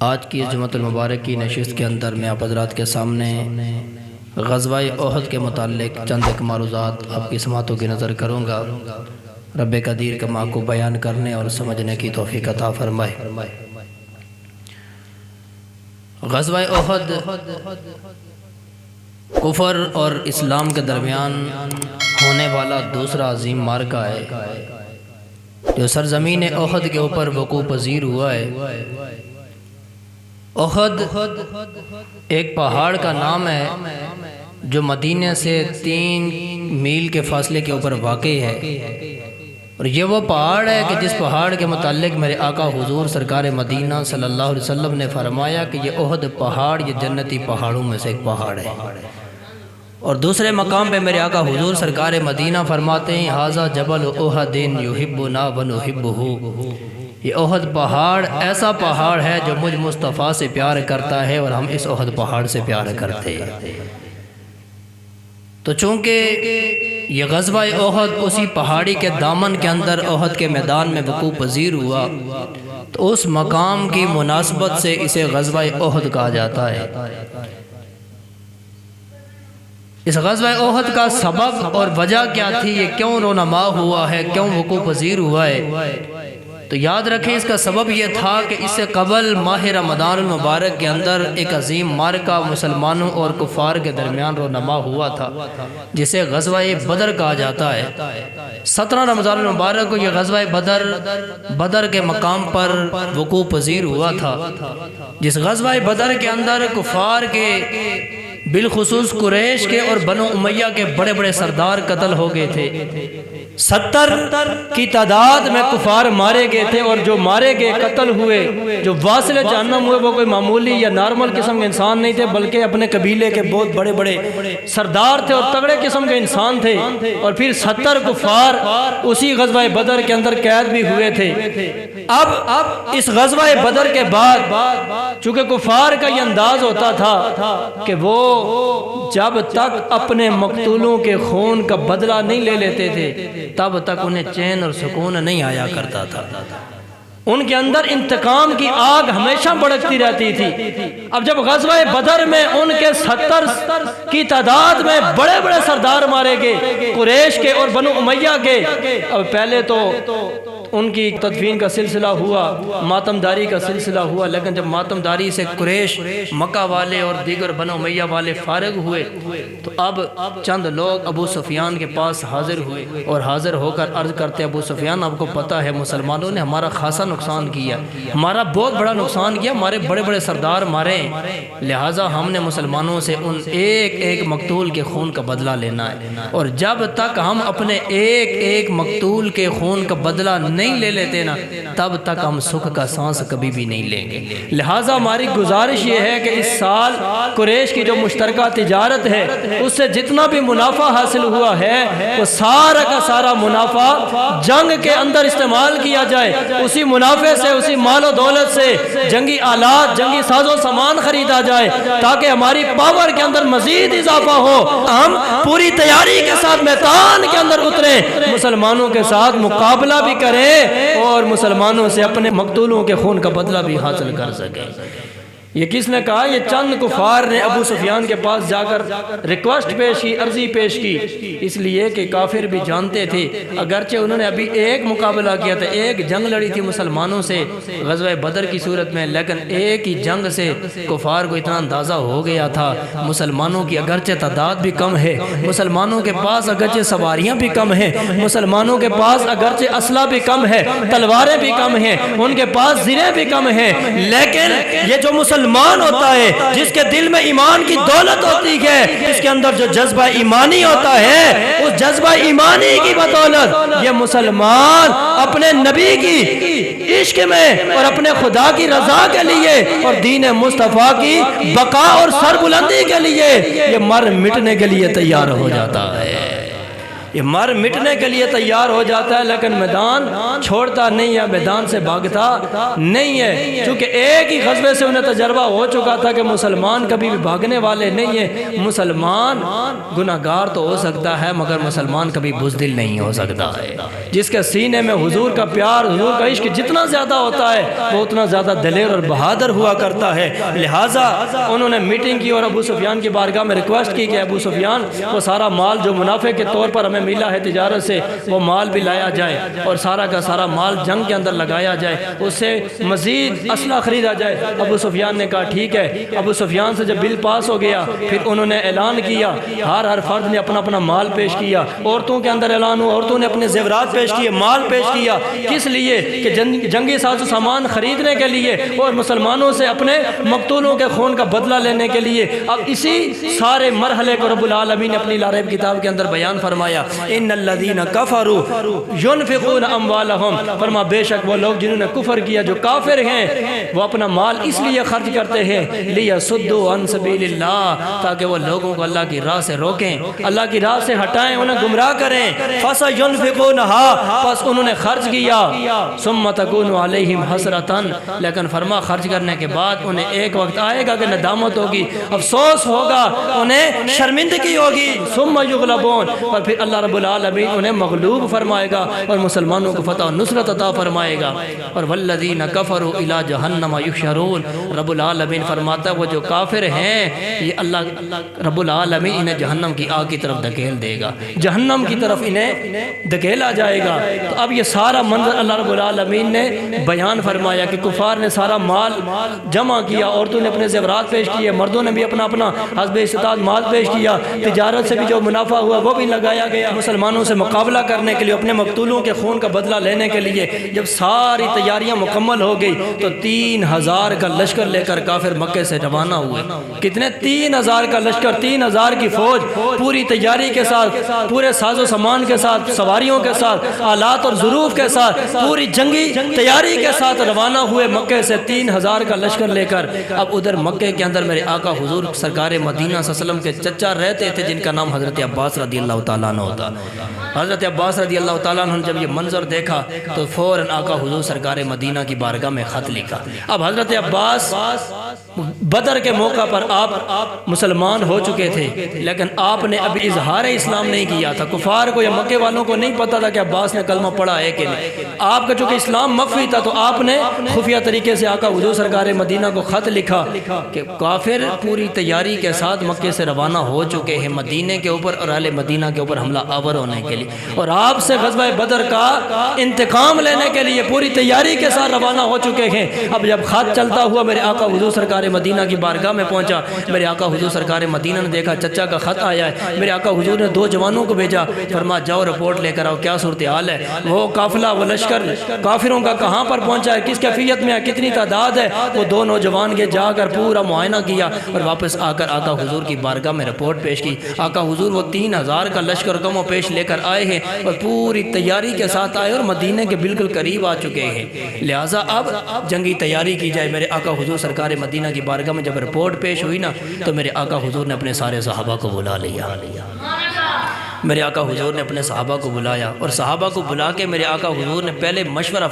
آج کی اس جمعۃ المبارک کی نشست کے اندر میں آپ حضرات کے سامنے غزوہ احد کے متعلق چند ایک معروضات آپ کی سماعتوں کی نظر کروں گا۔ رب قدیر کا ماں کو بیان کرنے اور سمجھنے کی توفیق عطا فرمائے۔ غزوہ احد کفر اور اسلام کے درمیان ہونے والا دوسرا عظیم معرکہ ہے جو سرزمین احد کے اوپر وقوع پذیر ہوا ہے۔ احد ایک پہاڑ کا نام ہے جو مدینہ سے 3 میل کے فاصلے کے اوپر واقع ہے، اور یہ وہ پہاڑ ہے کہ جس پہاڑ کے متعلق میرے آقا حضور سرکار مدینہ صلی اللہ علیہ وسلم نے فرمایا کہ یہ احد پہاڑ یہ جنتی پہاڑوں میں سے ایک پہاڑ ہے۔ اور دوسرے مقام پہ میرے آقا حضور سرکار مدینہ فرماتے ہیں ھذا جبل احد یحبنا ونحبہ، یہ احد پہاڑ ایسا پہاڑ ہے جو مجھ مصطفیٰ سے پیار کرتا ہے اور ہم اس احد پہاڑ سے پیار کرتے ہیں۔ تو چونکہ یہ غزوہ احد اسی پہاڑی کے دامن کے اندر احد کے میدان میں وقوع پذیر ہوا، تو اس مقام کی مناسبت سے اسے غزوہ احد کہا جاتا ہے۔ اس غزوہ احد کا سبب اور وجہ کیا تھی، یہ کیوں رونما ہوا ہے، کیوں وقوع پذیر ہوا ہے؟ تو یاد رکھیں اس کا سبب یہ تھا کہ اس سے قبل ماہ رمضان المبارک کے اندر ایک عظیم معرکہ مسلمانوں اور کفار کے درمیان رونما ہوا تھا جسے غزوہ بدر کہا جاتا ہے۔ 17 رمضان المبارک کو یہ غزوہ بدر کے مقام پر وقوع پذیر ہوا تھا، جس غزوہ بدر کے اندر کفار کے بالخصوص قریش کے اور بنو امیہ کے بڑے بڑے سردار قتل ہو گئے تھے۔ 70 کی تعداد میں کفار مارے گئے تھے، اور جو مارے گئے قتل ہوئے، جو واصل جہنم ہوئے، وہ کوئی معمولی یا نارمل قسم کے انسان نہیں تھے، بلکہ اپنے قبیلے کے بہت بڑے بڑے سردار تھے اور تگڑے قسم کے انسان تھے۔ اور پھر 70 کفار اسی غزوہ بدر کے اندر قید بھی ہوئے تھے۔ اب اس غزوہ بدر کے بعد چونکہ کفار کا یہ انداز ہوتا تھا کہ وہ جب تک اپنے مقتولوں کے خون کا بدلہ نہیں لے لیتے تھے تب تک انہیں چین اور سکون نہیں آیا کرتا تھا۔ ان کے اندر انتقام کی آگ ہمیشہ بڑھتی رہتی تھی۔ اب جب غزوہ بدر میں ان کے 70 کی تعداد میں بڑے بڑے سردار مارے گئے قریش کے اور بنو امیہ کے، اب پہلے تو ان کی تدفین کا سلسلہ ہوا، ماتمداری کا سلسلہ ہوا، لیکن جب ماتمداری سے قریش، مکہ والے اور دیگر بنو امیہ والے فارغ ہوئے تو اب چند لوگ ابو سفیان کے پاس حاضر ہوئے اور حاضر ہو کر عرض کرتے، ابو سفیان آپ کو پتہ ہے مسلمانوں نے ہمارا خاصا نقصان کیا، ہمارا بہت بڑا نقصان کیا، ہمارے بڑے بڑے سردار مارے، لہٰذا ہم نے مسلمانوں سے ان ایک ایک مقتول کے خون کا بدلہ لینا ہے، اور جب تک ہم اپنے ایک ایک مقتول کے خون کا بدلہ نہیں لے لیتے نا تب تک ہم سکھ کا سانس کبھی بھی نہیں لیں گے۔ لہٰذا ہماری گزارش یہ ہے کہ اس سال قریش کی جو مشترکہ تجارت ہے اس سے جتنا بھی منافع حاصل ہوا ہے وہ سارا کا سارا منافع جنگ کے اندر استعمال کیا جائے، اسی منافع سے، اسی مال و دولت سے جنگی آلات، جنگی ساز و سامان خریدا جائے تاکہ ہماری پاور کے اندر مزید اضافہ ہو، ہم پوری تیاری کے ساتھ میدان کے اندر اتریں، مسلمانوں کے ساتھ مقابلہ بھی کریں اور مسلمانوں سے اپنے مقتولوں کے خون کا بدلہ بھی حاصل کر سکیں۔ یہ کس نے کہا؟ یہ چند کفار نے ابو سفیان کے پاس جا کر ریکویسٹ پیش کی، عرضی پیش کی، اس لیے کہ کافر بھی جانتے تھے اگرچہ انہوں نے ابھی ایک مقابلہ کیا تھا، ایک جنگ لڑی تھی مسلمانوں سے غزوہ بدر کی صورت میں، لیکن ایک ہی جنگ سے کفار کو اتنا اندازہ ہو گیا تھا مسلمانوں کی اگرچہ تعداد بھی کم ہے، مسلمانوں کے پاس اگرچہ سواریاں بھی کم ہیں، مسلمانوں کے پاس اگرچہ اسلحہ بھی کم ہے، تلواریں بھی کم ہیں، ان کے پاس زریں بھی کم ہیں، لیکن یہ جو مسلمان ہوتا ہے جس کے دل میں ایمان کی دولت ہوتی ہے، اس کے اندر جو جذبہ ایمانی ہوتا ہے، اس جذبہ ایمانی کی بدولت یہ مسلمان اپنے نبی کی عشق میں اور اپنے خدا کی رضا کے لیے اور دین مصطفیٰ کی بقا اور سربلندی کے لیے یہ مر مٹنے کے لیے تیار ہو جاتا ہے۔ یہ مر مٹنے کے لیے تیار ہو جاتا ہے لیکن میدان چھوڑتا نہیں ہے، میدان سے بھاگتا نہیں ہے، چونکہ ایک ہی غزوے سے انہیں تجربہ ہو چکا تھا کہ مسلمان کبھی بھی بھاگنے والے نہیں ہیں۔ مسلمان گناہگار تو ہو سکتا ہے مگر مسلمان کبھی بزدل نہیں ہو سکتا ہے۔ جس کے سینے میں حضور کا پیار، حضور کا عشق جتنا زیادہ ہوتا ہے وہ اتنا زیادہ دلیر اور بہادر ہوا کرتا ہے۔ لہٰذا انہوں نے میٹنگ کی اور ابو سفیان کی بارگاہ میں ریکویسٹ کی کہ ابو سفیان وہ سارا مال جو منافع کے طور پر ہمیں ملا ہے تجارت سے، وہ مال بھی لایا جائے اور سارا کا سارا مال جنگ کے اندر لگایا جائے، اس سے مزید اسلحہ خریدا جائے۔ ابو سفیان نے کہا ٹھیک ہے۔ ابو سفیان سے جب بل پاس ہو گیا پھر انہوں نے اعلان کیا، ہر فرد نے اپنا اپنا مال پیش کیا، عورتوں کے اندر اعلان ہوا، عورتوں نے اپنے زیورات پیش کیے، مال پیش کیا، کس لیے کہ جنگی ساز و سامان خریدنے کے لیے اور مسلمانوں سے اپنے مقتولوں کے خون کا بدلہ لینے کے لیے۔ اب اسی سارے مرحلے کو رب العالمین نے اپنی لارب کتاب کے اندر بیان فرمایا، ان الذین کفروا ينفقون اموالهم، فرما بے شک وہ لوگ جنہوں نے کفر کیا، جو کافر ہیں، وہ اپنا مال اس لیے خرچ کرتے ہیں لیصدوا عن سبیل اللہ، تاکہ وہ لوگوں کو اللہ کی راہ سے روکیں، اللہ کی راہ سے ہٹائیں، انہیں گمراہ کریں۔ فَسَيُنْفِقُونَهَا، پس انہوں نے خرچ کیا، ثُمَّ تَكُونُ عَلَيْهِمْ حَسْرَةً، لیکن فرما خرچ کرنے کے بعد انہیں ایک وقت آئے گا کہ ندامت ہوگی، افسوس ہوگا، انہیں شرمندگی ہوگی، ثُمَّ يُغْلَبُونَ، اور پھر اللہ رب العالمین انہیں مغلوب فرمائے گا اور مسلمانوں کو فتح و نصرت عطا فرمائے گا۔ اور وَالَّذِينَ كَفَرُوا إِلَى جَهَنَّمَ يُحْشَرُونَ، رب العالمین فرماتا ہے وہ جو کافر ہیں یہ اللہ رب العالمین انہیں جہنم کی آگ کی طرف دھکیل دے گا، جہنم کی طرف انہیں دھکیلا جائے گا۔ تو اب یہ سارا منظر اللہ رب العالمین نے بیان فرمایا کہ کفار نے سارا مال جمع کیا، عورتوں نے اپنے زیورات پیش کیے، مردوں نے بھی اپنا اپنا حسب استطاعت مال پیش کیا، تجارت سے بھی جو منافع ہوا وہ بھی لگایا گیا مسلمانوں سے مقابلہ کرنے کے لیے، اپنے مقتولوں کے خون کا بدلہ لینے کے لیے۔ جب ساری تیاریاں مکمل ہو گئی تو 3000 کا لشکر لے کر کافر مکے سے روانہ ہوئے۔ کتنے؟ 3000 کا لشکر، 3000 کی فوج پوری تیاری کے ساتھ، پورے ساز و سامان کے ساتھ، سواریوں کے ساتھ، آلات اور ظروف کے ساتھ، پوری جنگی تیاری کے ساتھ روانہ ہوئے مکے سے 3000 کا لشکر لے کر۔ اب ادھر مکے کے اندر میرے آقا حضور سرکار مدینہ صلی اللہ علیہ وسلم کے چچا رہتے تھے جن کا نام حضرت عباس رضی اللہ تعالیٰ عنہ ہوتا۔ حضرت عباس رضی اللہ تعالیٰ عنہ نے جب یہ منظر دیکھا تو فوراً آقا حضور سرکار مدینہ کی بارگاہ میں خط لکھا۔ اب حضرت عباس بدر کے موقع پر آپ مسلمان ہو چکے تھے لیکن آپ نے ابھی اظہار اسلام نہیں کیا تھا، کفار کو یا مکے والوں کو نہیں پتا تھا کہ عباس نے کلمہ پڑھا ہے کہ نہیں۔ آپ کا چونکہ اسلام مخفی تھا تو آپ نے خفیہ طریقے سے آقا حضور سرکار مدینہ کو خط لکھا کہ کافر پوری تیاری کے ساتھ مکے سے روانہ ہو چکے ہیں مدینے کے اوپر اور اہل مدینہ کے اوپر حملہ آور ہونے کے لیے، اور آپ سے غزوہ بدر کا انتقام لینے کے لیے پوری تیاری کے ساتھ روانہ ہو چکے ہیں۔ اب جب خط چلتا ہوا میرے آقا حضور سرکار مدینہ کی بارگاہ میں پہنچا، میرے آقا حضور سرکار مدینہ نے دیکھا چچا کا خط آیا ہے۔ میرے آقا حضور نے 2 جوانوں کو بھیجا، فرما جاؤ رپورٹ لے کر آؤ کیا صورتحال ہے، وہ قافلہ وہ لشکر کافروں کا کہاں پر پہنچا ہے، کس کیفیت میں ہے، کتنی تعداد ہے۔ وہ 2 نوجوان کے جا کر پورا معائنہ کیا اور واپس آ کر آقا حضور کی بارگاہ میں رپورٹ پیش کی۔ آقا حضور وہ 3000 کا لشکر کم و پیش لے کر آئے ہیں اور پوری تیاری کے ساتھ آئے اور مدینہ کے بالکل قریب آ چکے ہیں، لہٰذا اب جنگی تیاری کی جائے۔ میرے آقا حضور سرکار مدینہ کی بارگاہ میں جب رپورٹ پیش ہوئی نا تو میرے آقا حضور نے اپنے سارے صحابہ کو بلا لیا۔ میرے آقا حضور نے اپنے صحابہ کو بلایا اور صحابہ کو بلا کے میرے آقا حضور نے پہلے مشورہ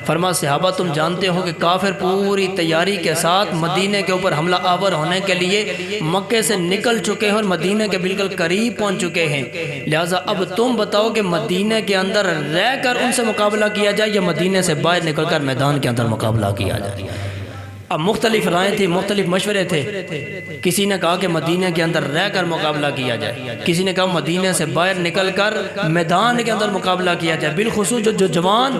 فرما صحابہ تم جانتے ہو کہ کافر پوری تیاری کے ساتھ مدینے کے اوپر حملہ آور ہونے کے لیے مکے سے نکل چکے ہیں اور مدینے کے بالکل قریب پہنچ چکے ہیں، لہٰذا اب تم بتاؤ کہ مدینے کے اندر رہ کر ان سے مقابلہ کیا جائے یا مدینے سے باہر نکل کر میدان کے اندر مقابلہ کیا جائے۔ اب مختلف رائے تھی، مختلف مشورے تھے۔ کسی نے کہا کہ مدینے کے اندر رہ کر مقابلہ کیا جائے، کسی نے کہا مدینے سے باہر نکل کر میدان کے اندر مقابلہ کیا جائے۔ بالخصوص جو جوان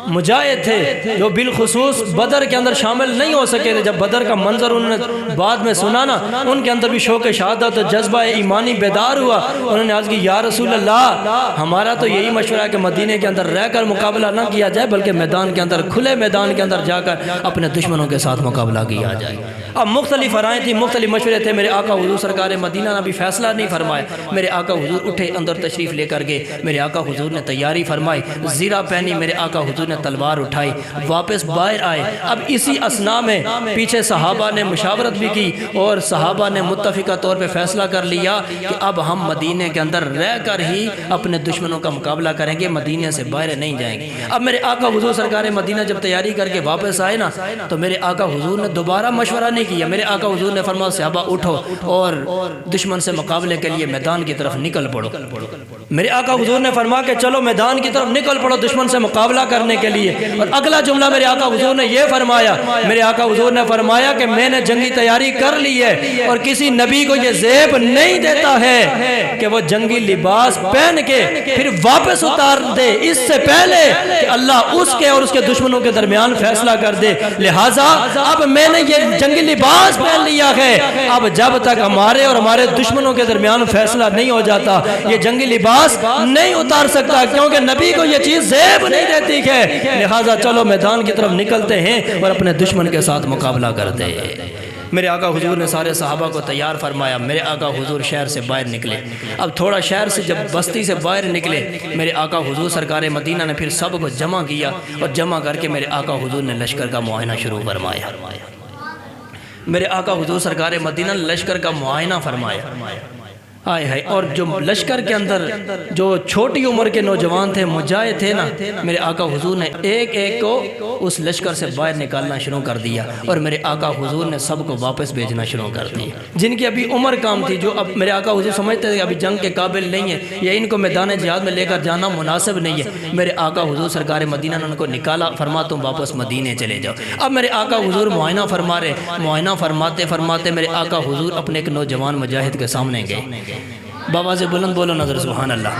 مجاہد تھے جو بالخصوص بدر کے اندر شامل نہیں ہو سکے تھے، جب بدر کا منظر انہوں نے بعد میں سنا نا ان کے اندر بھی شوق شہادت جذبہ ایمانی بیدار ہوا۔ انہوں نے عرض کی یا رسول اللہ ہمارا تو یہی مشورہ ہے کہ مدینے کے اندر رہ کر مقابلہ نہ کیا جائے بلکہ میدان کے اندر کھلے میدان کے اندر جا کر اپنے دشمنوں کے ساتھ مقابلہ کیا جائے۔ اب مختلف رائیں تھیں، مختلف مشورے تھے، میرے آقا حضور سرکار مدینہ نے بھی فیصلہ نہیں فرمایا۔ میرے آقا حضور اٹھے، اندر تشریف لے کر گئے، میرے آقا حضور نے تیاری فرمائی، زیرہ پہنی، میرے آقا حضور نے تلوار اٹھائی، واپس باہر آئے۔ اب اسی اثناء میں پیچھے صحابہ نے مشاورت بھی کی اور صحابہ نے متفقہ طور پہ فیصلہ کر لیا کہ اب ہم مدینے کے اندر رہ کر ہی اپنے دشمنوں کا مقابلہ کریں گے، مدینے سے باہر نہیں جائیں گے۔ اب میرے آقا حضور سرکار مدینہ جب تیاری کر کے واپس آئے نا تو میرے آقا حضور نے دوبارہ مشورہ نہیں کیا۔ میرے آقا حضور نے فرمایا صحابہ اٹھو اور دشمن سے مقابلے کے لیے میدان کی طرف نکل پڑو۔ میرے آقا حضور نے فرمایا کہ چلو میدان کی طرف نکل پڑو دشمن سے مقابلہ کرنے کے لیے۔ اور اگلا جملہ میرے آقا حضور نے یہ فرمایا، میرے آقا حضور نے فرمایا کہ میں نے جنگی تیاری کر لی ہے اور کسی نبی کو یہ زیب نہیں دیتا ہے کہ وہ جنگی لباس پہن کے پھر واپس اتار دے اس سے پہلے کہ اللہ اس کے اور اس کے دشمنوں کے درمیان فیصلہ کر دے۔ لہٰذا اب میں نے یہ جنگی لباس پہن لیا ہے، اب جب تک ہمارے اور ہمارے دشمنوں کے درمیان فیصلہ نہیں ہو جاتا یہ جنگی لباس نہیں اتار سکتا، کیونکہ نبی کو یہ چیز زیب نہیں دیتی ہے۔ لہٰذا چلو میدان کی طرف نکلتے ہیں اور اپنے دشمن کے ساتھ مقابلہ کرتے ہیں۔ میرے آقا حضور نے سارے صحابہ کو تیار فرمایا، میرے آقا حضور شہر سے باہر نکلے۔ اب تھوڑا شہر سے جب بستی سے باہر نکلے میرے آقا حضور سرکار مدینہ نے پھر سب کو جمع کیا اور جمع کر کے میرے آقا حضور نے لشکر کا معائنہ شروع فرمایا۔ میرے آقا حضور سرکار مدینہ نے لشکر کا معائنہ فرمایا۔ آئے ہے، اور جو لشکر کے اندر جو چھوٹی عمر کے نوجوان تھے، مجاہد تھے نا، میرے آقا حضور نے ایک ایک کو اس لشکر سے باہر نکالنا شروع کر دیا اور میرے آقا حضور نے سب کو واپس بھیجنا شروع کر دیا۔ جن کی ابھی عمر کم تھی، جو اب میرے آقا حضور سمجھتے تھے کہ ابھی جنگ کے قابل نہیں ہے یا ان کو میدان جہاد میں لے کر جانا مناسب نہیں ہے، میرے آقا حضور سرکار مدینہ نے ان کو نکالا، فرما تم واپس مدینے چلے جاؤ۔ اب میرے آقا حضور معائنہ فرما رہے، معائنہ فرماتے فرماتے میرے آقا حضور اپنے ایک نوجوان مجاہد کے سامنے گئے۔ بابا سے بلند بولو نظر سبحان اللہ۔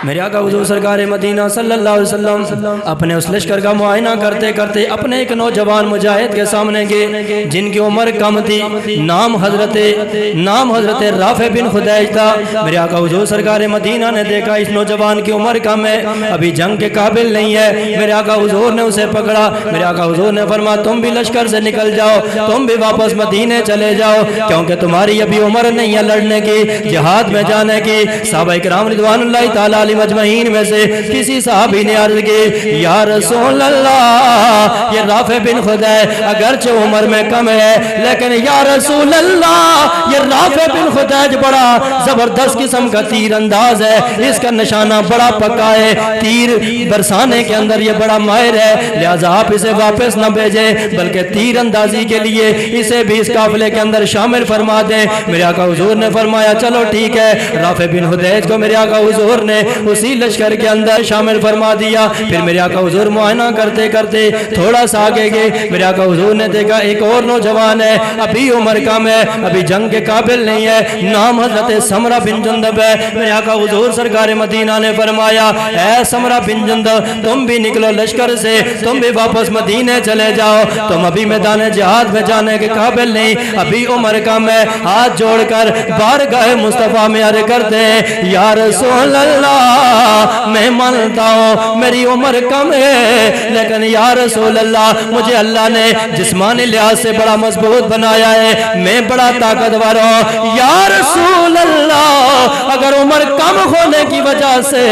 میرے آقا حضور سرکار مدینہ صلی اللہ علیہ وسلم اپنے اس لشکر کا معائنہ کرتے کرتے اپنے ایک نوجوان مجاہد کے سامنے گئے جن کی عمر کم تھی، نام حضرت رافع بن خدیج تھا۔ میرے آقا حضور سرکار مدینہ نے دیکھا اس نوجوان کی عمر کم ہے، ابھی جنگ کے قابل نہیں ہے۔ میرے آقا حضور نے اسے پکڑا، میرے آقا حضور نے فرمایا تم بھی لشکر سے نکل جاؤ، تم بھی واپس مدینے چلے جاؤ، کیونکہ تمہاری ابھی عمر نہیں ہے لڑنے کی، جہاد میں جانے کی۔ صحابہ کرام رضوان اللہ تعالیٰ علیہ مجمعین میں سے کسی صحابی نے عرض کی یا رسول اللہ یہ رافع بن خدیج اگرچہ عمر میں کم ہے لیکن یا رسول اللہ یہ رافع بن خدیج بڑا زبردست قسم کا تیر انداز ہے، اس کا نشانہ بڑا پکا ہے، تیر برسانے کے اندر یہ بڑا ماہر ہے، لہذا آپ اسے واپس نہ بھیجیں بلکہ تیر اندازی کے لیے اسے بھی اس قافلے کے اندر شامل فرما دیں۔ میرے آقا حضور نے فرمایا چلو ٹھیک ہے۔ رافع بن خدیج کو میرے آقا حضور نے اسی لشکر کے اندر شامل فرما دیا۔ پھر میرے آقا حضور معائنہ کرتے کرتے تھوڑا سا آگے گئے، میرے آقا حضور نے دیکھا ایک اور نوجوان ہے، ابھی عمر کم ہے، ابھی جنگ کے قابل نہیں ہے، نام حضرت سمرہ بن جندب ہے۔ میرے آقا حضور سرکار مدینہ نے فرمایا اے سمرہ بن جندب تم بھی نکلو لشکر سے، تم بھی واپس مدینے چلے جاؤ، تم ابھی میدان جہاد میں جانے کے قابل نہیں، ابھی عمر کم ہے۔ ہاتھ جوڑ کر بارگاہ مصطفیٰ میں عرض کرتے ہیں یا رسول اللہ میں مانتا ہوں میری عمر کم ہے لیکن یا رسول اللہ مجھے اللہ نے جسمانی لحاظ سے بڑا مضبوط بنایا ہے، میں بڑا طاقتور ہوں، یا رسول اللہ اگر عمر کم ہونے کی وجہ سے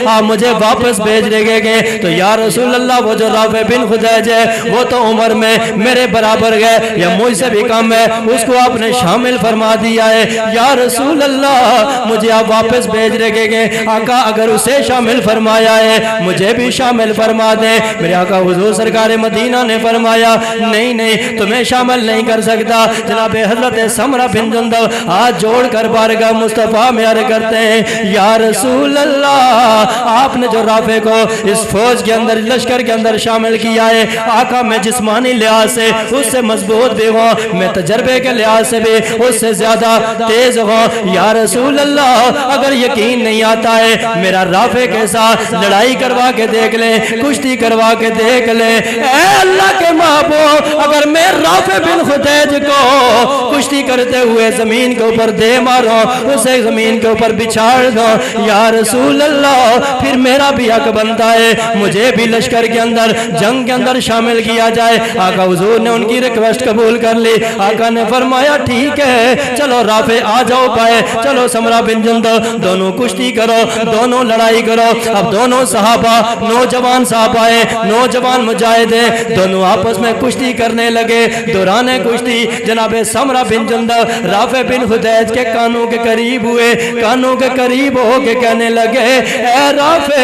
آپ مجھے واپس بھیج دیں گے تو یا رسول اللہ وہ جو رافع بن خدیج ہے وہ تو عمر میں میرے برابر ہے یا مجھ سے بھی کم ہے، اس کو آپ نے شامل فرما دیا ہے، یا رسول اللہ مجھے آپ واپس بھیج دیں گے، آقا اگر اسے شامل فرمایا ہے مجھے بھی شامل فرما دیں۔ میرے آقا حضور سرکار مدینہ نے فرمایا نہیں نہیں تمہیں شامل نہیں کر سکتا۔ جناب حضرت سمرہ بن جندب ہاتھ جوڑ کر بارگاہ مصطفیٰ میں عرض کرتے ہیں یا رسول اللہ آپ نے جو رافع کو اس فوج کے اندر لشکر کے اندر شامل کیا ہے آقا میں جسمانی لحاظ سے اس سے مضبوط بھی ہوں، میں تجربے کے لحاظ سے بھی اس سے زیادہ تیز ہوں، یا رسول اللہ اگر یقین نہیں آتا ہے میرا رافع کے ساتھ لڑائی کروا کے دیکھ لے، کشتی کروا کے دیکھ لے۔ اے اللہ کے محبوب، اگر میں رافع بن خدیج کو کشتی کرتے ہوئے زمین کے اوپر دے مارو، اسے زمین کے اوپر بچھاڑ دو، یا رسول اللہ پھر میرا بھی حق بنتا ہے، مجھے بھی لشکر کے اندر، جنگ کے اندر شامل کیا جائے۔ آقا حضور نے ان کی ریکویسٹ قبول کر لی۔ آقا نے فرمایا ٹھیک ہے، چلو رافع آ جاؤ پائے، چلو سمرہ بن جندب، دونوں کشتی کرو، دونوں لڑائی کرو۔ اب دونوں صحابہ، نوجوان صحابہ، نوجوان مجاہدیں، دونوں آپس میں کشتی کرنے لگے۔ دوران کشتی جناب سمرہ بن جندب رافع بن خدیج کے کانوں کے قریب ہوئے، کانوں کے قریب ہو کے کہنے لگے، اے رافع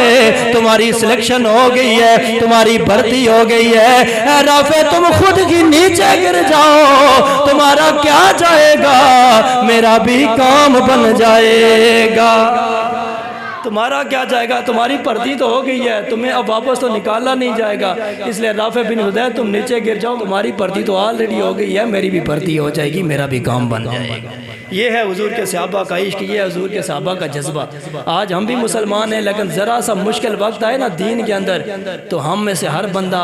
تمہاری سلیکشن ہو گئی ہے، تمہاری بھرتی ہو گئی ہے۔ اے رافع تم خود ہی نیچے گر جاؤ، تمہارا کیا جائے گا، میرا بھی کام بن جائے گا۔ تمہارا کیا جائے گا، تمہاری بھرتی تو ہو گئی ہے، تمہیں اب واپس تو نکالا نہیں جائے گا، اس لیے رافع بن خدیج تم نیچے گر جاؤ، تمہاری بھرتی تو آلریڈی ہو گئی ہے، میری بھی بھرتی ہو جائے گی، میرا بھی کام بن جائے گا۔ یہ ہے حضور کے صحابہ کا عشق، یہ ہے حضور کے صحابہ کا جذبہ۔ آج ہم بھی مسلمان ہیں، لیکن ذرا سا مشکل وقت آئے نا دین کے اندر تو ہم میں سے ہر بندہ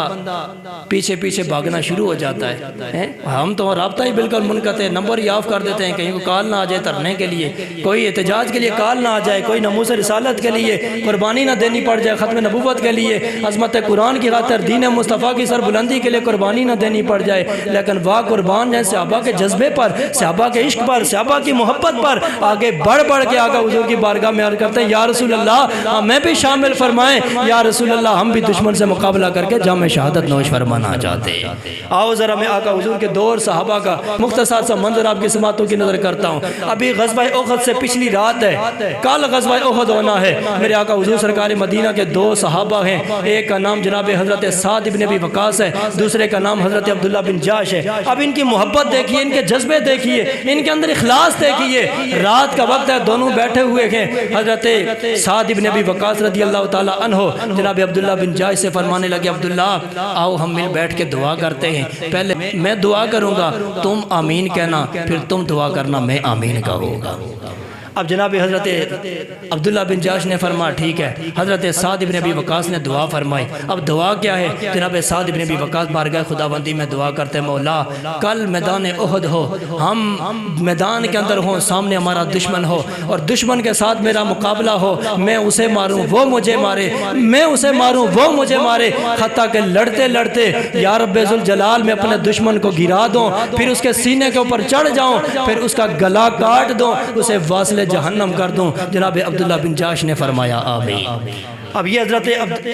پیچھے پیچھے بھاگنا شروع ہو جاتا ہے۔ ہم تو رابطہ ہی بالکل منقطع، نمبر ہی آف کر دیتے ہیں، کہیں کو کال نہ آ جائے دھرنے کے لیے، کوئی احتجاج کے لیے کال نہ آ جائے، کوئی ناموس رسالت کے لیے قربانی نہ دینی پڑ جائے، ختم نبوت کے لیے، عظمت قرآن کی خاطر، دین مصطفیٰ کی سربلندی کے لیے قربانی نہ دینی پڑ جائے، لیکن واہ قربان جائیں صحابہ کے جذبے پر، صحابہ کے عشق پر، صحابہ کی محبت پر، آگے بڑھ بڑھ کے آقا حضور کی بارگاہ میں عرض کرتے ہیں، یا رسول اللہ ہمیں بھی شامل فرمائیں، یا رسول اللہ ہم بھی دشمن سے مقابلہ کر کے جام شہادت نوش فرمانا چاہتے ہیں۔ آؤ ذرا میں آقا حضور کے دور صحابہ کا مختصر سا منظر آپ کی سماعتوں کی نظر کرتا ہوں۔ ابھی غزوہ احد سے پچھلی رات ہے، کل غزوہ احد ہونا ہے۔ میرے آقا حضور سرکار مدینہ کے دو صحابہ ہیں، ایک کا نام جناب حضرت سعد بن ابی وقاص ہے، دوسرے کا نام حضرت عبداللہ بن جاش ہے۔ اب ان کی محبت دیکھیے، ان کے جذبے دیکھیے، ان کے اندر اخلاص دیکھیے۔ رات کا وقت ہے، دونوں بیٹھے ہوئے ہیں، حضرت سعد بن ابی وقاص رضی اللہ تعالی عنہ جناب عبداللہ بن جاش سے فرمانے لگے، عبداللہ آؤ ہم مل بیٹھ کے دعا کرتے ہیں، پہلے میں دعا کروں گا تم آمین کہنا، پھر تم دعا کرنا میں آمین کہوں گا۔ اب جناب حضرت عبداللہ بن جاش نے فرمایا ٹھیک ہے، حضرت سعد بن ابی وقاص نے دعا فرمائی۔ اب دعا کیا ہے؟ جناب سعد بن ابی وقاص بارگاہ خداوندی میں دعا کرتے، مولا کل میدان احد ہو، ہم میدان کے اندر ہوں، سامنے ہمارا دشمن ہو اور دشمن کے ساتھ میرا مقابلہ ہو، میں اسے ماروں وہ مجھے مارے، میں اسے ماروں وہ مجھے مارے، حتیٰ کہ لڑتے لڑتے یا رب ذوالجلال میں اپنے دشمن کو گرا دوں، پھر اس کے سینے کے اوپر چڑھ جاؤں، پھر اس کا گلا کاٹ دوں، اسے واصل جہنم کر دوں۔ جناب عبداللہ بن جاش نے فرمایا آمین۔ اب یہ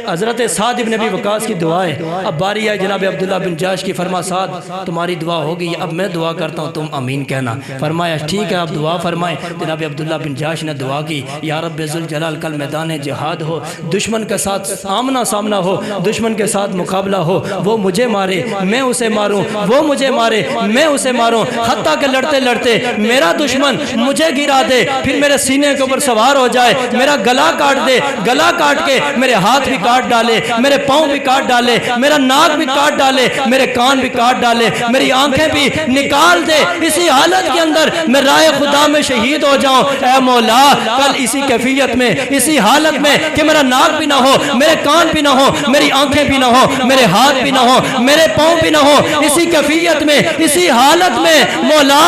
حضرت سعد بن ابی وقاص کی دعا ہے۔ اب باری ہے جناب عبداللہ بن جاش کی، فرما سعد تمہاری دعا ہو گئی، اب میں دعا کرتا ہوں تم آمین کہنا۔ فرمایا ٹھیک ہے آپ دعا فرمائیں۔ جناب عبداللہ بن جاش نے دعا کی، یا رب ذوالجلال کل میدان جہاد ہو، دشمن کے ساتھ آمنا سامنا ہو، دشمن کے ساتھ مقابلہ ہو، وہ مجھے مارے میں اسے ماروں، وہ مجھے مارے میں اسے ماروں، حتیٰ کہ لڑتے لڑتے میرا دشمن مجھے گرا دے، پھر میرے سینے کے اوپر سوار ہو جائے، میرا گلا کاٹ دے، گلا کاٹ کے میرے ہاتھ بھی کاٹ ڈالے، میرے پاؤں بھی کاٹ ڈالے، میرا ناک بھی کاٹ ڈالے، میرے کان بھی کاٹ ڈالے، میری آنکھیں بھی نکال دے، اسی حالت کے اندر میں راہ خدا میں شہید ہو جاؤں۔ اے مولا کل اسی کیفیت میں، اسی حالت میں کہ میرا ناک بھی نہ ہو، میرے کان بھی نہ ہو، میری آنکھیں بھی نہ ہو، میرے ہاتھ بھی نہ ہو، میرے پاؤں بھی نہ ہو، اسی کیفیت میں، اسی حالت میں مولا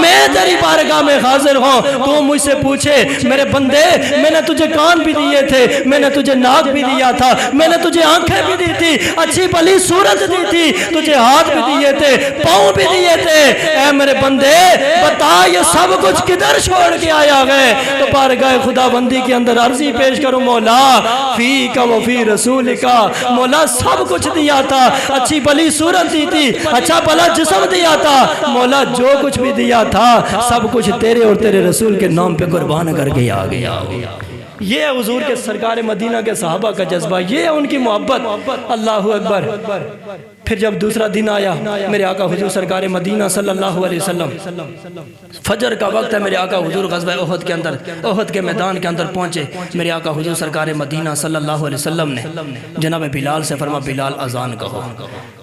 میں تیری بارگاہ میں حاضر ہوں، تو مجھ سے پوچھے میرے بندے میں نے تجھے کان بھی دیے تھے، میں نے تجھے ناک بھی دیا تھا، میں نے تجھے آنکھیں بھی دی تھی، اچھی بھلی صورت دی تھی، تجھے ہاتھ بھی دیے تھے، پاؤں بھی دیے تھے، اے میرے بندے بتا یہ سب کچھ کدھر چھوڑ کے آیا گئے؟ تو بارگاہ خداوندی کے اندر عرضی پیش کروں، مولا فیک و فی رسولک، مولا سب کچھ دیا تھا، اچھی بھلی صورت دی تھی، اچھا بھلا جسم دیا تھا، مولا جو کچھ بھی دیا تھا سب کچھ تیرے اور تیرے رسول کے نام پہ قربان کر کے آ گیا۔ یہ ہے حضور کے سرکار مدینہ کے صحابہ کا جذبہ، یہ ہے ان کی محبت۔ اللہ اکبر۔ پھر جب دوسرا دن آیا، میرے آقا حضور سرکار مدینہ صلی اللہ علیہ وسلم، فجر کا وقت ہے، میرے آقا حضور غزوہ احد کے اندر، احد کے میدان کے اندر پہنچے۔ میرے آقا حضور سرکار مدینہ صلی اللہ علیہ وسلم نے جناب بلال سے فرما، بلال اذان کہو۔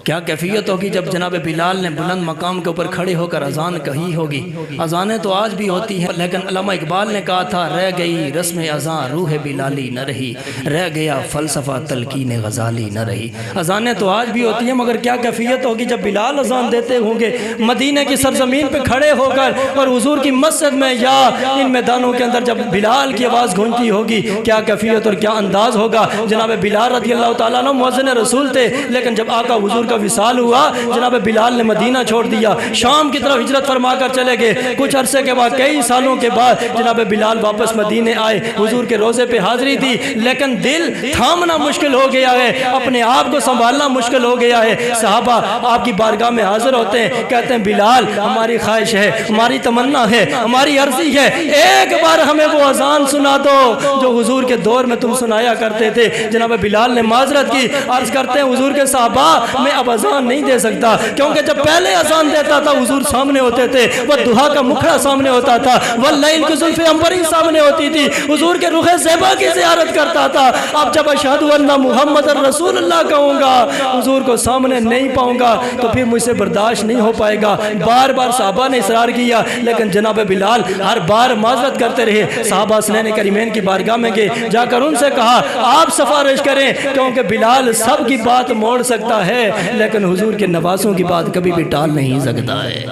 کیا کیفیت ہوگی جب جناب بلال نے بلند مقام کے اوپر کھڑے ہو کر اذان کہی ہوگی۔ اذانیں تو آج بھی ہوتی ہیں، لیکن علامہ اقبال نے کہا تھا، رہ گئی رسم اذان روح بلالی نہ رہی، رہ گیا فلسفہ تلقین غزالی نہ رہی۔ اذانیں تو آج بھی ہوتی ہیں، مگر کیا کیفیت ہوگی جب بلال اذان دیتے ہوں گے مدینہ کی سرزمین پہ کھڑے ہو کر، اور حضور کی مسجد میں یا ان میدانوں کے اندر جب بلال کی آواز گونجتی ہوگی، کیا کیفیت اور کیا انداز ہوگا۔ جناب بلال رضی اللہ تعالیٰ عنہ مؤذن رسول تھے، لیکن جب آقا حضور کا وصال ہوا، جناب بلال نے مدینہ چھوڑ دیا، شام کی طرف ہجرت فرما کر چلے گئے۔ کچھ عرصے کے بعد، کئی سالوں کے بعد جناب بلال واپس مدینے آئے، حضور کے روزے پہ حاضری دی، لیکن دل تھامنا مشکل ہو گیا ہے، اپنے آپ کو سنبھالنا مشکل ہو گیا ہے۔ صحابہ آپ کی بارگاہ میں حاضر ہوتے ہیں، کہتے ہیں بلال ہماری خواہش ہے، ہماری تمنا ہے، ہماری عرضی ہے، ایک بار ہمیں وہ اذان سنا دو جو حضور کے دور میں تم سنایا کرتے تھے۔ جناب بلال نے معذرت کی، عرض کرتے ہیں حضور کے صحابہ میں اب اذان نہیں دے سکتا، کیونکہ جب پہلے اذان دیتا تھا حضور سامنے ہوتے تھے، وہ دہا کا مکھڑا سامنے ہوتا تھا، واللیل کی زلف عنبری سامنے ہوتی تھی، حضور کے رخ زیبا کی زیارت کرتا تھا۔ اب جب اشہد ان محمد رسول اللہ کہوں گا، حضور کو سامنے نہیں پاؤں گا تو پھر مجھ سے برداشت نہیں ہو پائے گا۔ بار بار صحابہ نے اصرار کیا، لیکن جناب بلال ہر بار معذرت کرتے رہے۔ صحابہ حسنین کریمین کی بارگاہ میں گئے، جا کر ان سے کہا آپ سفارش کریں، کیونکہ بلال سب کی بات موڑ سکتا ہے، لیکن حضور کے نواسوں کی بات کبھی بھی ٹال نہیں سکتا ہے۔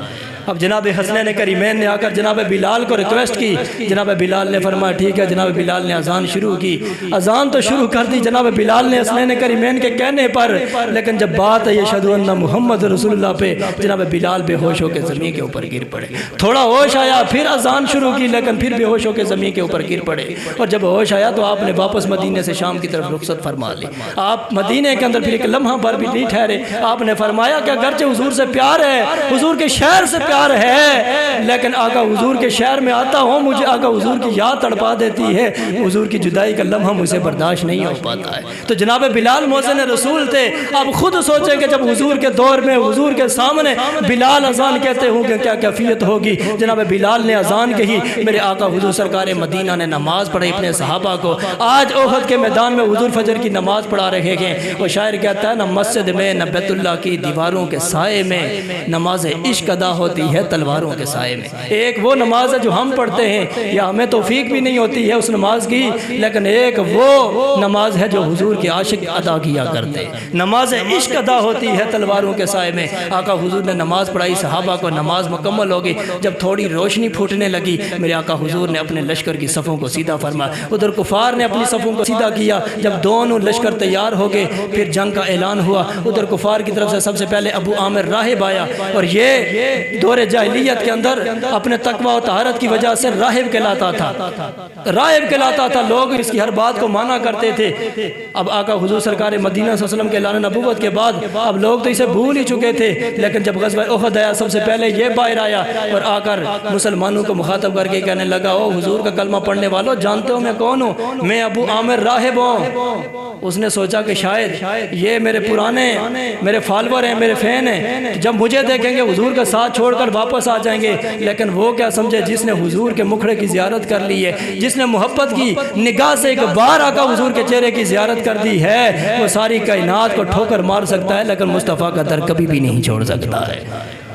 اب جناب حسنین کریمین نے آ کر جناب بلال کو ریکویسٹ کی، جناب بلال نے فرمایا ٹھیک ہے۔ جناب بلال نے اذان شروع کی، اذان تو شروع کر دی جناب بلال نے حسنین کریمین کے کہنے پر، لیکن جب بات ہے اشہد ان محمد رسول اللہ پہ، جناب بلال بے ہوش ہو کے زمین کے اوپر گر پڑے۔ تھوڑا ہوش آیا، پھر اذان شروع کی، لیکن پھر بے ہوش ہو کے زمین کے اوپر گر پڑے، اور جب ہوش آیا تو آپ نے واپس مدینے سے شام کی طرف رخصت فرما لی۔ آپ مدینے کے اندر پھر ایک لمحہ پر بھی نہیں ٹھہرے، آپ نے فرمایا کہ اگرچہ حضور سے پیار ہے، حضور کے شہر سے پیار ہے، لیکن آقا حضور کے شہر میں آتا ہوں، مجھے آقا حضور کی یاد تڑپا دیتی ہے، حضور کی جدائی کا لمحہ مجھے برداشت نہیں ہو پاتا ہے۔ تو جناب بلال مؤذن رسول تھے، اب خود سوچیں کہ جب حضور کے دور میں حضور کے سامنے بلال اذان کہتے ہوں گے کیا کیفیت ہوگی۔ جناب بلال نے اذان کہی، میرے آقا حضور سرکار مدینہ نے نماز پڑھی اپنے صحابہ کو۔ آج احد کے میدان میں حضور فجر کی نماز پڑھا رہے ہیں۔ وہ شاعر کہتا ہے نہ مسجد میں نہ بیت اللہ کی دیواروں کے سائے میں نماز عشق ادا ہوتی ہے تلواروں کے سائے میں۔ ایک وہ نماز ہے جو ہم پڑھتے ہیں، یا ہمیں توفیق بھی نہیں ہوتی ہے اس نماز کی، لیکن ایک وہ نماز ہے جو حضور کے عاشق ادا کیا کرتے ہیں۔ نماز عشق ادا ہوتی ہے تلواروں کے سائے میں۔ آقا حضور نے نماز پڑھائی، صحابہ کو نماز مکمل ہو گئی۔ جب تھوڑی روشنی پھوٹنے لگی، میرے آقا حضور نے اپنے لشکر کی صفوں کو سیدھا فرمایا، ادھر کفار نے اپنی صفوں کو سیدھا کیا۔ جب دونوں لشکر تیار ہو گئے، پھر جنگ کا اعلان ہوا۔ ادھر کفار کی طرف سے سب سے پہلے ابو عامر راہب آیا، اور یہ دور جاہلیت کے اندر اپنے تقوی و طہارت کی وجہ سے راہب کہلاتا تھا، راہب کہلاتا تھا، لوگ اس کی ہر بات کو مانا کرتے تھے۔ اب آقا حضور سرکار مدینہ صلی اللہ علیہ وسلم کے اعلان نبوت کے بعد اب لوگ تو اسے بھول ہی چکے تھے، لیکن جب غزوہ احد آیا سب سے پہلے یہ باہر آیا اور آ کر مسلمانوں کو مخاطب کر کے کہنے لگا، او حضور کا کلمہ پڑھنے والوں، جانتے ہو میں کون ہوں؟ میں ابو عامر راہب ہوں۔ اس نے سوچا کہ شاید یہ میرے پرانے میرے فالور ہیں، میرے فین ہیں، جب مجھے دیکھیں گے حضور کا ساتھ چھوڑ کر واپس آ جائیں گے۔ لیکن وہ کیا سمجھے، جس نے حضور کے مکھڑے کی زیارت کر لی ہے، جس نے محبت کی نگاہ سے ایک بار آقا حضور کے چہرے کی زیارت کر دی ہے، وہ ساری کائنات کو ٹھوکر مار سکتا ہے، لیکن مصطفیٰ کا در کبھی بھی نہیں چھوڑ سکتا ہے۔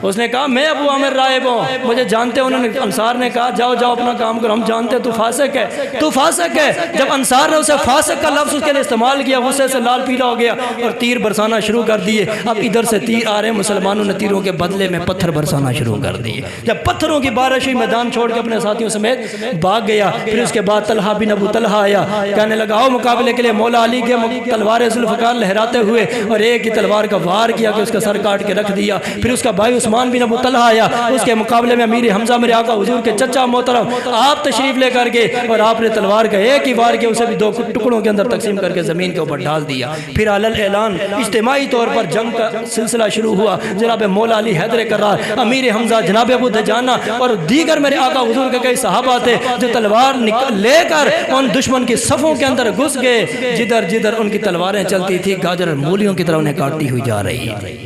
اس نے کہا میں ابو عامر راہب ہوں، مجھے جانتے ہیں۔ انہوں نے انصار نے کہا جاؤ جاؤ اپنا کام کرو، ہم جانتے ہیں تو فاسق ہے، تو فاسق ہے۔ جب انصار نے اسے فاسق کا لفظ اس کے لیے استعمال کیا، غصے سے لال پیلا ہو گیا اور تیر برسانا شروع کر دیے۔ اب ادھر سے تیر آ رہے ہیں، مسلمانوں نے تیروں کے بدلے میں پتھر برسانا شروع کر دیے۔ جب پتھروں کی بارش ہوئی، میدان چھوڑ کے اپنے ساتھیوں سمیت بھاگ گیا۔ پھر اس کے بعد طلحہ بن ابو طلحہ آیا، کہنے لگا آؤ مقابلے کے لیے۔ مولا علی کے تلوار ذوالفقار لہراتے ہوئے اور ایک ہی تلوار کا وار کیا کہ اس کا سر کاٹ کے رکھ دیا۔ پھر اس کا بھائی عثمان بن ابو طلحہ آیا، اس کے مقابلے میں امیر حمزہ میرے آقا حضور کے چچا محترم آپ تشریف لے کر کے، اور آپ نے تلوار کا ایک ہی وار کیا، اسے بھی دو ٹکڑوں کے اندر تقسیم کر کے زمین کے اوپر ڈال دیا۔ پھر علل اعلان اجتماعی طور پر جنگ کا سلسلہ شروع ہوا۔ جناب مولا علی حیدر کرار، امیر حمزہ، جناب ابو دجانہ اور دیگر میرے آقا حضور کے کئی صحابہ تھے جو تلوار لے کر ان دشمن کی صفوں کے اندر گھس گئے۔ جدھر جدھر ان کی تلواریں چلتی تھی، گاجر اور مولیوں کی طرح انہیں کاٹتی ہوئی جا رہی تھی۔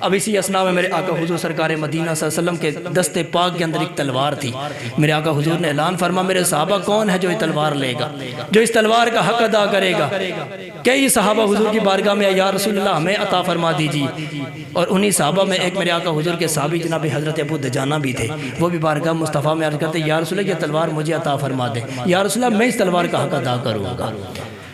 اب اسی اسنا میں میرے آقا حضور سرکار مدینہ صلی اللہ علیہ وسلم کے دستے پاک کے اندر ایک تلوار تھی۔ میرے آقا حضور نے اعلان فرما میرے صحابہ کون ہے جو یہ تلوار لے گا، جو اس تلوار کا حق ادا کرے گا؟ کئی صحابہ حضور کی بارگاہ میں یا رسول اللہ ہمیں عطا فرما دیجیے، اور انہی صحابہ میں ایک میرے آقا حضور کے صحابی جناب حضرت ابو دجانہ بھی تھے۔ وہ بھی بارگاہ مصطفیٰ میں عرض کرتے یا رسول اللہ یہ تلوار مجھے عطا فرما دے، یا رسول اللہ میں اس تلوار کا حق ادا کروں گا،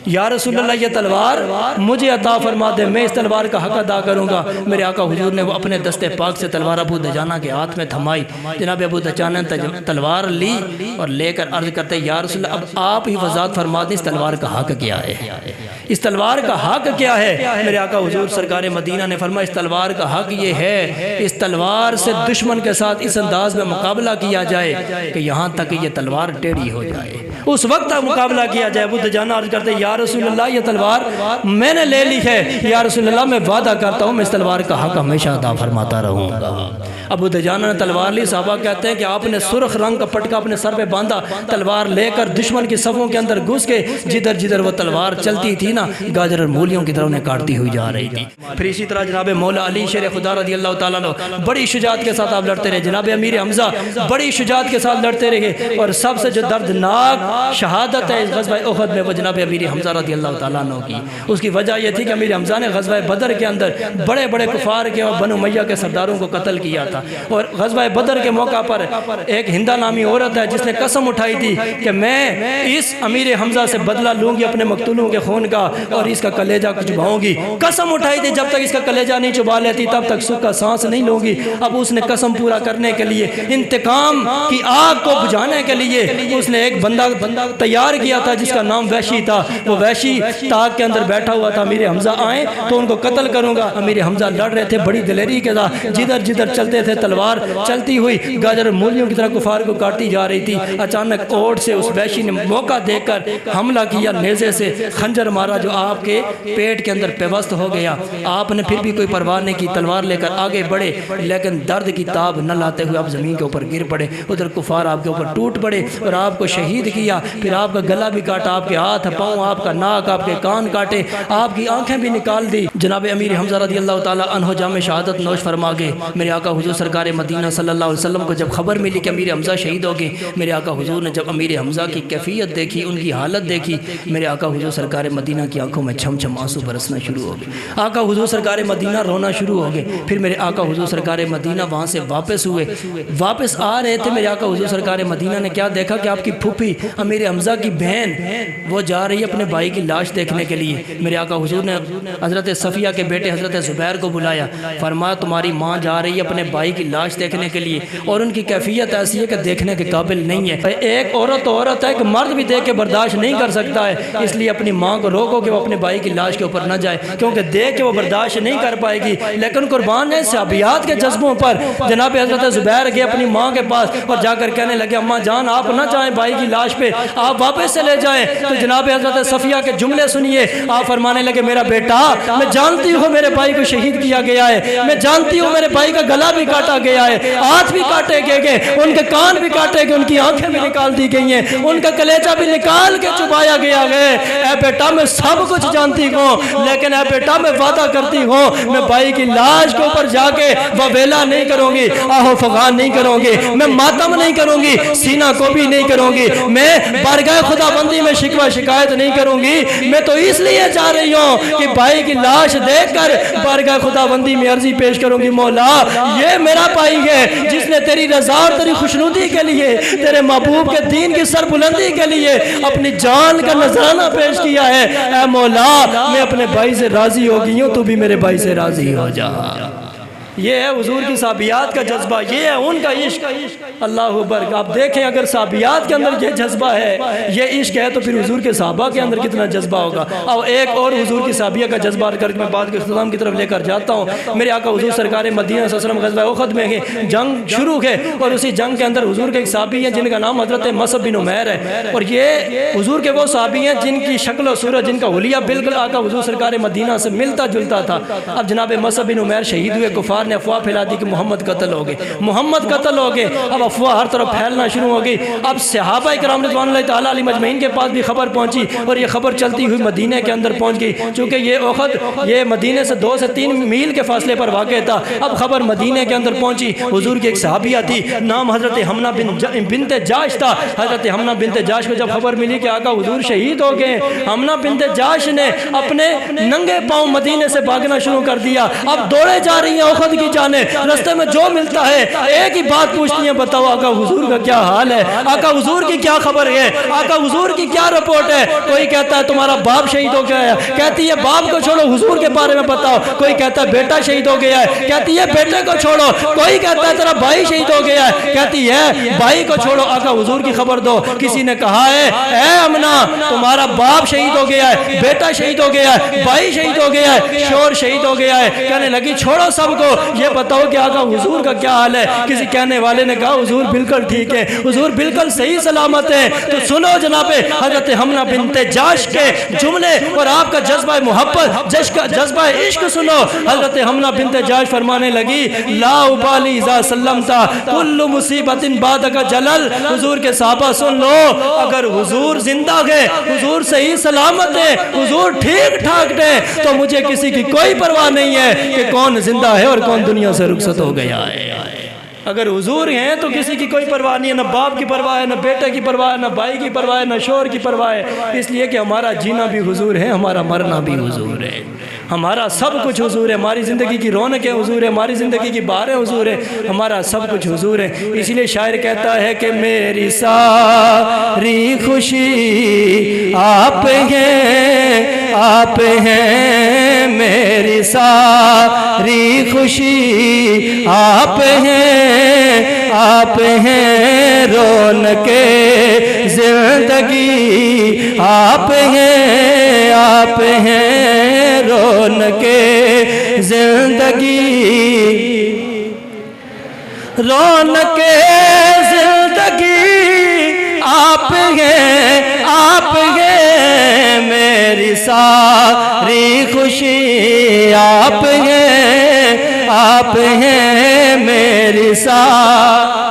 یا رسول اللہ یہ تلوار مجھے عطا فرما دے، میں اس تلوار کا حق ادا کروں گا۔ میرے آقا حضور نے وہ اپنے دستے پاک سے تلوار ابو دجانہ کے ہاتھ میں تھمائی۔ جناب ابو دجانہ نے تلوار لی اور لے کر عرض کرتے یا رسول اللہ اب آپ ہی وضاحت فرما دیں اس تلوار کا حق کیا ہے، اس تلوار کا حق کیا ہے؟ میرے آقا حضور سرکار مدینہ نے فرمایا اس تلوار کا حق یہ ہے اس تلوار سے دشمن کے ساتھ اس انداز میں مقابلہ کیا جائے کہ یہاں تک یہ تلوار ٹیڑھی ہو جائے، اس وقت تک مقابلہ کیا جائے۔ ابو دجانہ عرض کرتے یا رسول اللہ یہ تلوار میں نے لے لی ہے، یا رسول اللہ میں وعدہ کرتا ہوں میں اس تلوار کا حق ہمیشہ عطا فرماتا رہوں گا۔ ابو دجانہ نے تلوار لی، صحابہ کہتے ہیں کہ آپ نے سرخ رنگ کا پٹکا اپنے سر پہ باندھا، تلوار لے کر دشمن کی صفوں کے اندر گھس کے جدھر جدھر وہ تلوار چلتی تھی نا گاجر اور مولیوں کی طرح انہیں کاٹتی ہوئی جا رہی تھی۔ پھر اسی طرح جناب مولا علی شیر خدا رضی اللہ تعالیٰ عنہ بڑی شجاعت کے ساتھ آپ لڑتے رہے، جناب امیر حمزہ بڑی شجاعت کے ساتھ لڑتے رہے، اور سب سے جو دردناک شہادت ہے اس غزوہ احد میں وہ جناب امیر حمزہ رضی اللہ تعالیٰ عنہ کی۔ اس کی وجہ یہ تھی کہ امیر حمزہ نے غزوہ بدر کے اندر بڑے بڑے کفار کے اور بنو امیہ کے سرداروں کو قتل کیا تھا، اور غزوہ بدر کے موقع پر ایک ہندہ نامی عورت ہے جس نے قسم اٹھائی تھی کہ میں اس امیر حمزہ سے بدلہ لوں گی اپنے مقتولوں کے خون کا اور اس کا کلیجہ چباؤں گی۔ قسم اٹھائی تھی جب تک اس کا کلیجہ نہیں چبا لیتی تب تک سکھ کا سانس نہیں لوں گی۔ اب اس نے قسم پورا کرنے کے لیے انتقام کی آگ کو بجھانے کے لیے اس نے ایک بندہ تیار کیا تھا جس کا نام وحشی تھا۔ وہ وحشی تاغ کے اندر بیٹھا ہوا تھا، امیر حمزہ آئیں تو ان کو قتل کروں گا۔ امیر حمزہ لڑ رہے تھے بڑی دلیری کے ساتھ، جدھر جدھر چلتے تھے تلوار چلتی ہوئی گاجر مولیوں کی طرح کفار کو کاٹتی جا رہی تھی۔ اچانک اوٹ سے اس وحشی نے موقع دیکھ کر حملہ کیا، نیزے سے خنجر مارا جو آپ کے پیٹ کے اندر پیوست ہو گیا۔ آپ نے پھر بھی کوئی پرواہ نہیں کی، تلوار لے کر آگے بڑھے، لیکن درد کی تاب نہ لاتے ہوئے آپ زمین کے اوپر گر پڑے۔ ادھر کفار آپ کے اوپر ٹوٹ پڑے اور آپ کو شہید کیا۔ پھر آپ کا گلا بھی کاٹا، آپ کے ہاتھ پاؤں، آپ کا ناک، آپ کے کان کاٹے، آپ کی آنکھیں بھی نکال دی۔ جناب امیر حمزہ رضی اللہ تعالیٰ عنہ جام شہادت نوش فرما گئے۔ میرے آقا حضور سرکار مدینہ صلی اللہ علیہ وسلم کو جب خبر ملی کہ امیر حمزہ شہید ہو گئے، میرے آقا حضور نے جب امیر حمزہ کی کیفیت دیکھی، ان کی حالت دیکھی، میرے آقا حضور سرکار مدینہ کی آنکھوں میں چھم چھم آنسو برسنا شروع ہو گئے۔ آقا حضور سرکار مدینہ رونا شروع ہو گئے۔ پھر میرے آقا حضور سرکار مدینہ وہاں سے واپس ہوئے، واپس آ رہے تھے، میرے آقا حضور سرکار مدینہ نے کیا دیکھا کہ آپ کی پھوپھی امیر حمزہ کی بہن وہ جا رہی ہے اپنے بھائی کی لاش دیکھنے کے لیے۔ میرے آقا حضور نے حضرت صفیہ کے بیٹے حضرت زبیر کو بلایا، فرمایا تمہاری ماں جا رہی ہے اپنے بھائی کی لاش دیکھنے کے لیے اور ان کی کیفیت ایسی ہے کہ دیکھنے کے قابل نہیں ہے۔ ایک عورت ہے کہ مرد بھی دیکھ کے برداشت نہیں کر سکتا ہے، اس لیے اپنی ماں کو روکو کہ وہ اپنے بھائی کی لاش کے اوپر نہ جائے، کیونکہ دیکھ کے وہ برداشت نہیں کر پائے گی۔ لیکن قربان ہے صحابیات کے جذبوں پر جناب حضرت زبیر گئے اپنی ماں کے پاس اور جا کر کہنے لگے اماں جان آپ نہ چاہیں بھائی کی لاش پہ، آپ واپس چلے جائیں۔ تو جناب حضرت صفیہ کے جملے سنیے، آپ فرمانے لگے میرا بیٹا میں جانتی ہوں میرے بھائی کو شہید کیا گیا ہے، میں جانتی ہوں میرے بھائی کا گلا بھی کاٹا گیا ہے، ہاتھ بھی کاٹے گئے، ان کے کان بھی کاٹے گئے، ان کی آنکھیں بھی نکال دی گئی ہیں، ان کا کلیجہ بھی نکال کے چبایا گیا ہے۔ اے بیٹا میں سب کچھ جانتی ہوں، لیکن اے بیٹا میں وعدہ کرتی ہوں میں بھائی کی لاش کے اوپر جا کے وویلا نہیں کروں گی، آہو فغان نہیں کروں گی، میں ماتم نہیں کروں گی، سینہ کو بھی نہیں کروں گی، میں بارگاہ خدا بندی میں شکوہ شکایت نہیں کروں گی۔ میں تو اس لیے جا رہی ہوں کہ بھائی کی لاش دیکھ کر بارگاہ خدا بندی میں عرضی پیش کروں گی مولا یہ میرا بھائی ہے جس نے تیری رضا اور تیری خوشنودی کے لیے، تیرے محبوب کے دین کی سر بلندی کے لیے اپنی جان کا نذرانہ پیش کیا ہے۔ اے مولا میں اپنے بھائی سے راضی ہو گئی ہوں، تو بھی میرے بھائی سے راضی ہو جا۔ یہ ہے حضور کی صحابیات کا جذبہ، یہ ہے ان کا عشق۔ اللہ اکبر، آپ دیکھیں اگر صحابیات کے اندر یہ جذبہ ہے، یہ عشق ہے، تو پھر حضور کے صحابہ کے اندر کتنا جذبہ ہوگا۔ اور ایک اور حضور کی صحابیہ کا جذبہ کر کے میں بات کے اختتام کی طرف لے کر جاتا ہوں۔ میرے آقا حضور سرکار مدینہ صلی اللہ علیہ وسلم غزوہ احد میں گئے، جنگ شروع ہے، اور اسی جنگ کے اندر حضور کے ایک صحابی ہیں جن کا نام حضرت مصعب بن عمیر ہے، اور یہ حضور کے وہ صحابی ہیں جن کی شکل و صورت، جن کا حلیہ بالکل آقا حضور سرکار مدینہ سے ملتا جلتا تھا۔ اب جناب مصعب بن عمیر شہید ہوئے، کفار نے افواہ پھیلا دی کہ محمد قتل ہو گئے، محمد قتل ہو گئے۔ اب افواہ ہر طرف پھیلنا شروع ہو گئی۔ اب صحابہ کرام رضوان اللہ تعالیٰ علیہ مجمعین کے پاس بھی خبر پہنچی اور یہ خبر چلتی ہوئی مدینے کے اندر پہنچ گئی، چونکہ یہ احد یہ مدینے سے 2 سے 3 میل کے فاصلے پر واقع تھا۔ اب خبر مدینے کے اندر پہنچی، حضور کی ایک صحابیہ تھی، نام حضرت حمنہ بنت جاش تھا۔ حضرت حمنہ بنت جاش کو جب خبر ملی کہ آقا حضور شہید ہو گئے، حمنہ بنت جاش نے اپنے ننگے پاؤں مدینے سے بھاگنا شروع کر دیا۔ اب دوڑے جا رہی ہیں احد کی جانب، رستے میں جو ملتا ہے ایک ہی بات پوچھتی ہیں، بتاؤ آقا حضور کا کیا حال ہے، آقا حضور کی کیا خبر ہے، آقا حضور کی کیا رپورٹ ہے۔ کوئی کہتا ہے تمہارا باپ شہید ہو گیا ہے، کہتی ہے باپ کو چھوڑو حضور کے بارے میں بتاؤ۔ کوئی کہتا ہے بیٹا شہید ہو گیا ہے، کہتی ہے بیٹے کو چھوڑو۔ کوئی کہتا ہے تیرا بھائی شہید ہو گیا ہے، کہتی ہے بھائی کو چھوڑو، آقا حضور کی خبر دو۔ کسی نے کہا ہے اے امنہ تمہارا باپ شہید ہو گیا ہے، بیٹا شہید ہو گیا ہے، بھائی شہید ہو گیا ہے، شور شہید ہو گیا ہے۔ کہنے لگی چھوڑو سب کو، یہ بتاؤ کہ آقا حضور کا کیا حال ہے۔ کسی کہنے والے نے کہا حضور بالکل ٹھیک ہے، حضور بالکل صحیح سلامت ہے۔ تو سنو جناب حضرت حمنہ بنت جاش کے جملے اور آپ کا جذبہ محبت، جذبہ عشق سنو۔ حضرت حمنہ بنت جاش فرمانے لگی لا ابالی اذا سلمتا کل مصیبت بعدک جلل۔ حضور کے صحابہ سن لو، اگر حضور زندہ گئے، حضور صحیح سلامت ہے، حضور ٹھیک ٹھاک ہے، تو مجھے کسی کی کوئی پرواہ نہیں ہے کہ کون زندہ ہے اور کون دنیا سے رخصت ہو گیا ہے۔ اگر حضور ہیں تو کسی کی کوئی پرواہ نہیں ہے، نہ باپ کی پرواہ ہے، نہ بیٹے کی پرواہ ہے، نہ بھائی کی پرواہ ہے، نہ شور کی پرواہ ہے، اس لیے کہ ہمارا جینا بھی حضور ہے، ہمارا مرنا بھی حضور ہے، ہمارا سب کچھ حضور ہے، ہماری زندگی کی رونقیں حضور ہے، ہماری زندگی کی بہاریں حضور ہے، ہمارا سب کچھ حضور ہے۔ اس لیے شاعر کہتا ہے کہ میری ساری خوشی آپ ہیں، آپ ہیں، میری ساری خوشی آپ ہیں، آپ ہیں، رونق زندگی آپ ہیں، آپ ہیں، رونق زندگی، رونق زندگی آپ ہیں، آپ ہیں، میری ساری خوشی آپ ہیں، آپ ہیں، میری ساری